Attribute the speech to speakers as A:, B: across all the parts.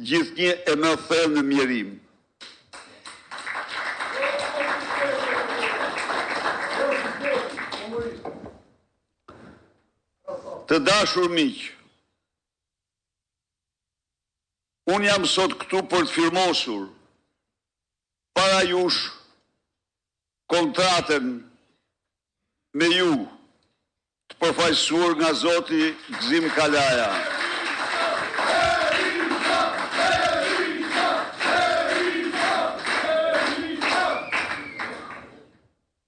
A: gjithnjë e më thellë në mjerim. Të dashur miq, unë jam sot këtu për të firmosur para jush kontratën me ju të përfaqësuar nga Zoti Gzim Kalaja.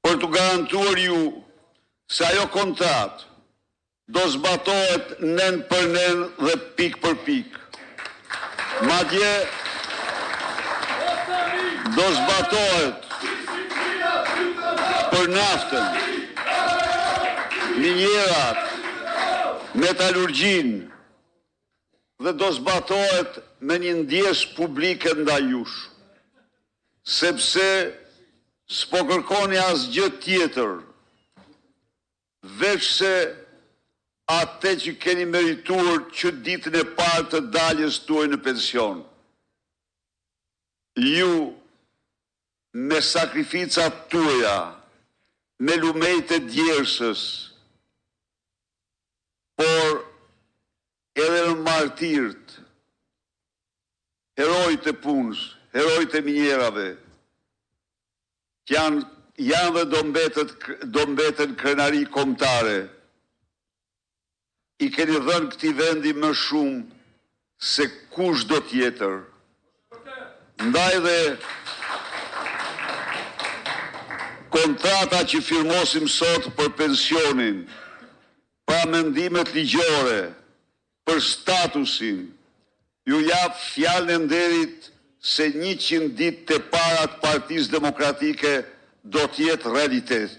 A: Për të garantuar ju se ajo kontratë do zbatohet nen për nen dhe pik për pik. Madje do zbatohet për naftën, minjerat, metalurgjin dhe do zbatohet me një ndjesë publike ndaj jush, sepse s'po kërkoni asgjë tjetër, veç se atë që keni merituar që ditën e parë të daljes tuaj në pension. Ju, me sakrificat tuaja, me lumejt e djersës, por edhe në martirt, herojt e punës, herojt e minjerave, që janë dhe do mbeten krenari kombëtare, i keni dhënë këtij vendi më shumë se kushdo tjetër. Ndaj dhe kontrata që firmosim sot për pensionin, pa mendimet ligjore, për statusin, ju jap fjalën e nderit se 100 ditë të para të Partisë Demokratike do të jetë realitet.